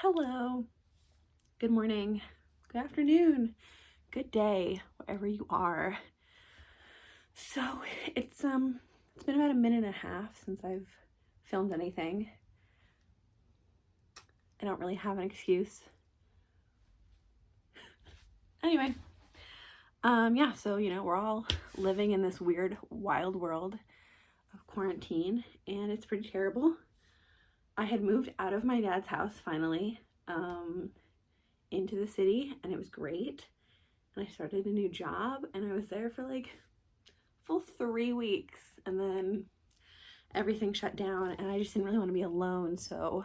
Hello, good morning, good afternoon, good day, wherever you are. So it's been about a minute and a half since I've filmed anything. I don't really have an excuse. Anyway, yeah, so we're all living in this weird, wild world of quarantine, and it's pretty terrible. I had moved out of my dad's house finally, into the city, and it was great. And I started a new job, and I was there for like full 3 weeks, and then everything shut down, and I just didn't really want to be alone, so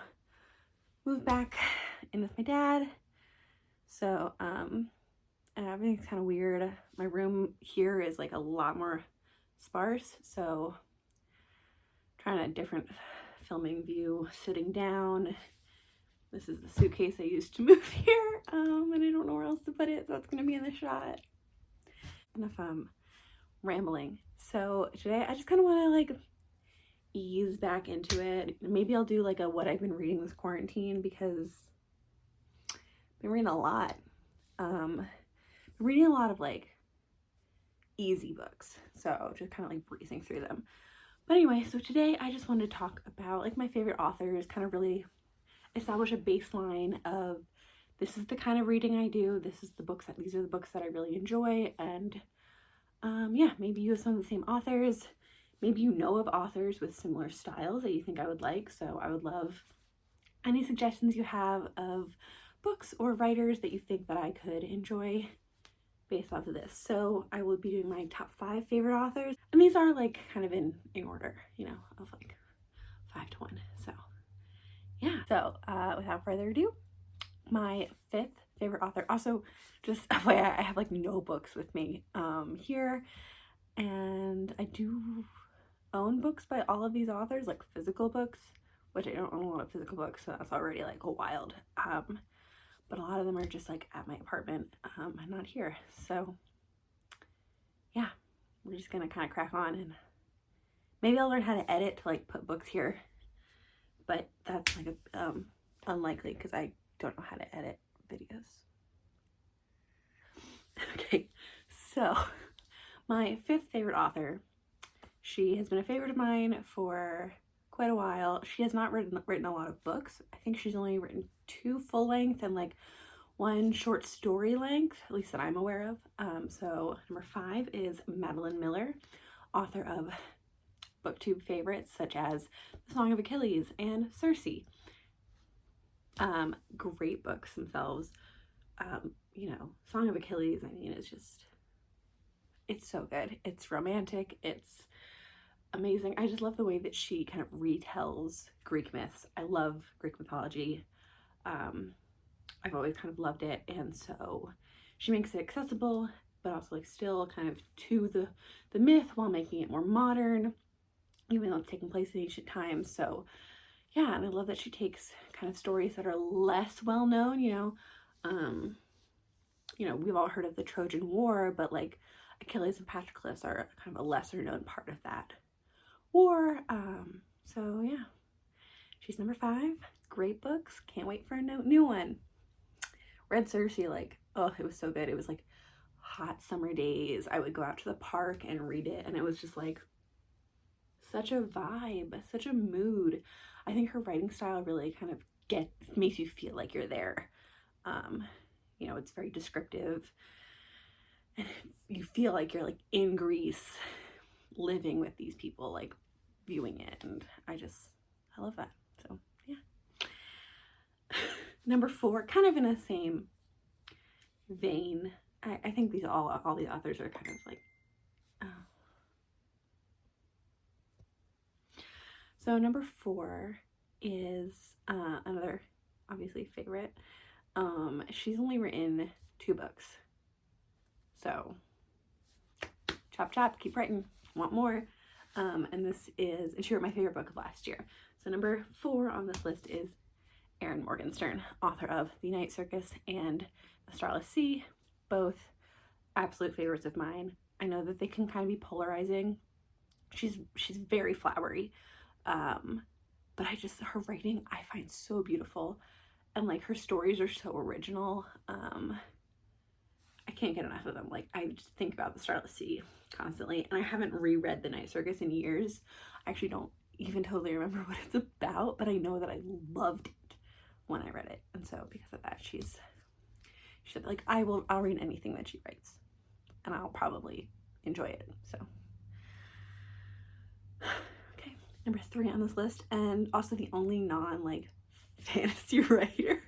moved back in with my dad. So everything's kind of weird. My room here is like a lot more sparse, so trying a different filming view, sitting down. This is the suitcase I used to move here, and I don't know where else to put it, so it's gonna be in the shot. Enough rambling. So today I just kind of want to like ease back into it. Maybe I'll do like a what I've been reading this quarantine, because I've been reading a lot. Reading a lot of like easy books, so just kind of like breezing through them. But anyway, so today I just wanted to talk about like my favorite authors, kind of really establish a baseline of this is the kind of reading I do, these are the books that I really enjoy, and yeah, maybe you have some of the same authors. Maybe you know of authors with similar styles that you think I would like, so I would love any suggestions you have of books or writers that you think that I could enjoy based off of this. So I will be doing my top 5 favorite authors, and these are like kind of in order, of like 5 to 1. So yeah, so without further ado, my 5th favorite author. Also, just FYI, I have like no books with me here, and I do own books by all of these authors, like physical books, which I don't own a lot of physical books, so that's already like wild. But a lot of them are just like at my apartment and not here. So yeah, we're just gonna kind of crack on, and maybe I'll learn how to edit to like put books here, but that's like a unlikely because I don't know how to edit videos. Okay, so my 5th favorite author, she has been a favorite of mine for quite a while. She has not written a lot of books. I think she's only written 2 full length and like 1 short story length, at least that I'm aware of. So number 5 is Madeline Miller, author of booktube favorites such as The Song of Achilles and Circe. Great books themselves. Song of Achilles, I mean, it's so good. It's romantic. It's amazing. I just love the way that she kind of retells Greek myths. I love Greek mythology. I've always kind of loved it, and so she makes it accessible, but also like still kind of to the myth while making it more modern, even though it's taking place in ancient times. So yeah, and I love that she takes kind of stories that are less well known. We've all heard of the Trojan War, but like Achilles and Patroclus are kind of a lesser known part of that war. So yeah, she's number 5. Great books. Can't wait for a new one. Read Circe, like, oh, it was so good. It was like hot summer days. I would go out to the park and read it, and it was just like such a vibe, such a mood. I think her writing style really kind of makes you feel like you're there. It's very descriptive, and you feel like you're like in Greece, living with these people, like viewing it, and I love that. So yeah. Number 4, kind of in the same vein. I think all the authors are kind of like So number 4 is another obviously favorite. She's only written 2 books, so chop chop, keep writing, want more. And she wrote my favorite book of last year. So number 4 on this list is Erin Morgenstern, author of The Night Circus and The Starless Sea, both absolute favorites of mine. I know that they can kind of be polarizing. She's very flowery, but her writing I find so beautiful, and like her stories are so original. I can't get enough of them. Like, I just think about the Starless Sea constantly, and I haven't reread The Night Circus in years. I actually don't even totally remember what it's about, but I know that I loved it when I read it, and so because of that, she's like, I'll read anything that she writes, and I'll probably enjoy it. So okay, number 3 on this list, and also the only non like fantasy writer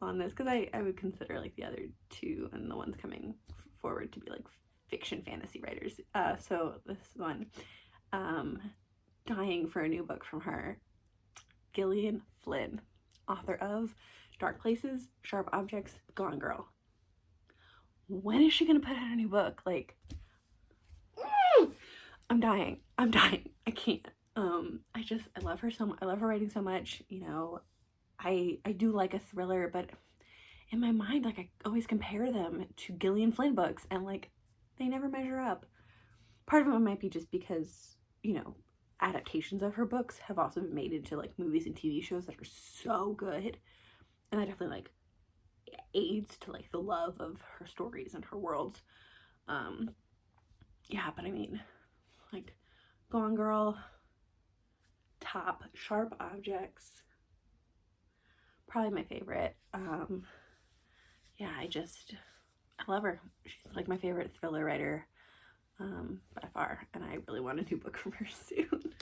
on this, because I would consider like the other 2 and the ones coming forward to be like fiction fantasy writers. So this one, dying for a new book from her, Gillian Flynn, author of Dark Places, Sharp Objects, Gone Girl. When is she gonna put out a new book? Like, I'm dying. I can't. I love her so much. I love her writing so much. You know, I do like a thriller, but in my mind, like, I always compare them to Gillian Flynn books, and like, they never measure up. Part of it might be just because, you know, adaptations of her books have also been made into like movies and TV shows that are so good, and that definitely like aids to like the love of her stories and her worlds. Yeah, but I mean, like, Gone Girl, top. Sharp Objects, probably my favorite. Yeah, I love her. She's like my favorite thriller writer, by far, and I really want a new book from her soon.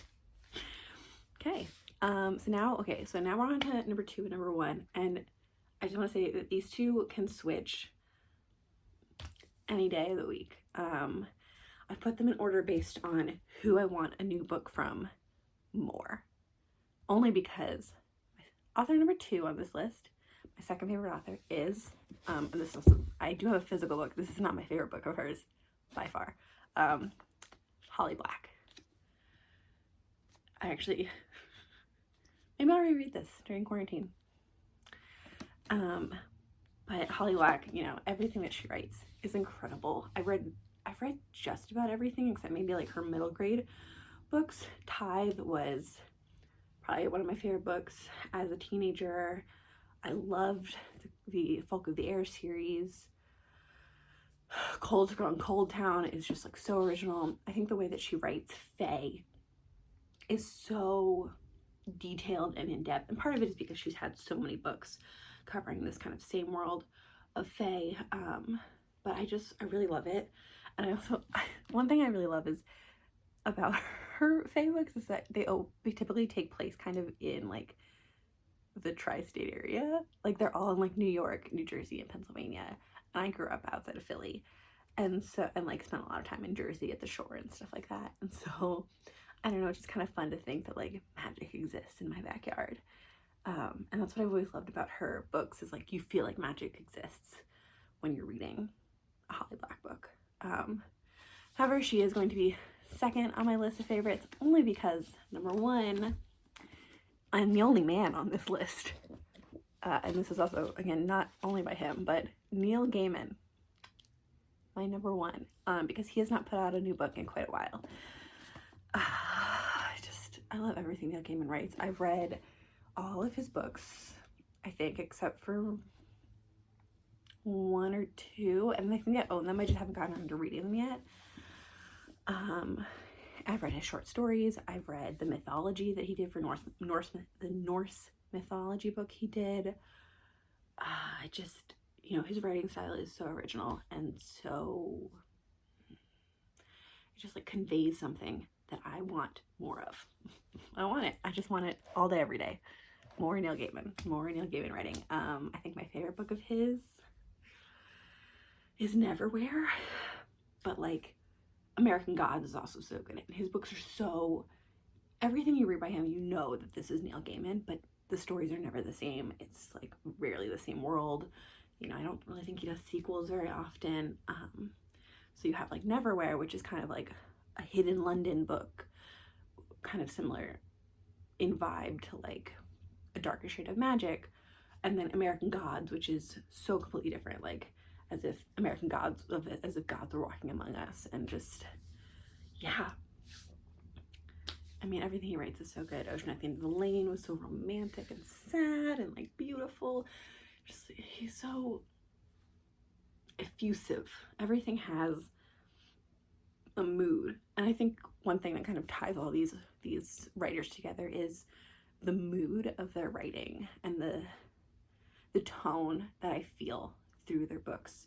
Okay, so now we're on to number 2 and number 1, and I just want to say that these 2 can switch any day of the week. I put them in order based on who I want a new book from more, only because author number 2 on this list, my second favorite author, is and this is also, I do have a physical book. This is not my favorite book of hers by far. Holly Black. Maybe I'll reread this during quarantine. But Holly Black, you know, everything that she writes is incredible. I've read just about everything except maybe like her middle grade books. Tithe was probably one of my favorite books as a teenager. I loved the Folk of the Air series. Cold Town is just like so original. I think the way that she writes Fae is so detailed and in-depth, and part of it is because she's had so many books covering this kind of same world of Fae. But I really love it. And I also, one thing I really love is about her Fae books is that they typically take place kind of in like the tri-state area. Like, they're all in like New York, New Jersey, and Pennsylvania. And I grew up outside of Philly, and like spent a lot of time in Jersey at the shore and stuff like that. And so I don't know, it's just kind of fun to think that like magic exists in my backyard. And that's what I've always loved about her books, is like you feel like magic exists when you're reading a Holly Black book. However, she is going to be second on my list of favorites, only because number 1, I'm the only man on this list. And this is also, again, not only by him, but Neil Gaiman, my number 1, because he has not put out a new book in quite a while. I love everything Neil Gaiman writes. I've read all of his books, I think, except for 1 or 2, and I think I own them. I just haven't gotten around to reading them yet. I've read his short stories. I've read the mythology that he did for the Norse mythology book he did. You know, his writing style is so original, and so it just like conveys something that I want more of. I want it. I just want it all day, every day. More Neil Gaiman writing. I think my favorite book of his is Neverwhere, but like American Gods is also so good. His books are so, everything you read by him, you know that this is Neil Gaiman, but the stories are never the same. It's like rarely the same world. You know, I don't really think he does sequels very often. So you have like Neverwhere, which is kind of like a hidden London book, kind of similar in vibe to like A Darker Shade of Magic, and then American Gods, which is so completely different, like as if gods were walking among us, and just, yeah. I mean, everything he writes is so good. Ocean at the End of the Lane was so romantic and sad and like beautiful. Just, he's so effusive. Everything has a mood. And I think one thing that kind of ties all these writers together is the mood of their writing and the tone that I feel through their books.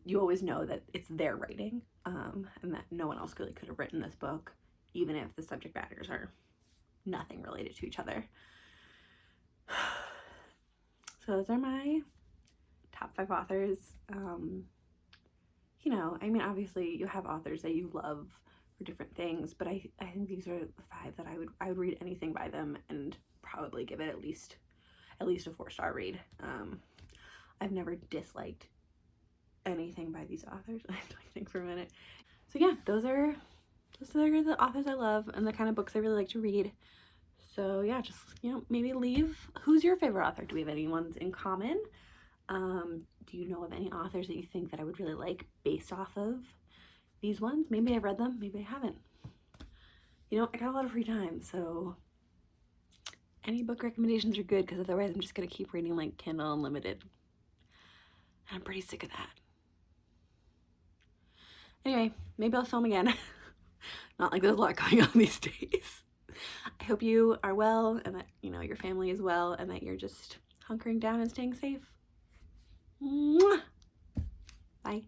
You always know that it's their writing, and that no one else really could have written this book, even if the subject matters are nothing related to each other. So those are my top 5 authors. You know, I mean, obviously you have authors that you love for different things, but I think these are the 5 that I would read anything by them and probably give it at least a 4-star read. I've never disliked anything by these authors. I have to think for a minute. So yeah, those are the authors I love and the kind of books I really like to read. So yeah, just, you know, maybe leave, who's your favorite author? Do we have any ones in common? Do you know of any authors that you think that I would really like based off of these ones? Maybe I've read them, maybe I haven't. You know, I got a lot of free time, so any book recommendations are good, because otherwise I'm just gonna keep reading like Kindle Unlimited. And I'm pretty sick of that. Anyway, maybe I'll film again. Not like there's a lot going on these days. I hope you are well, and that, you know, your family is well, and that you're just hunkering down and staying safe. Mwah! Bye.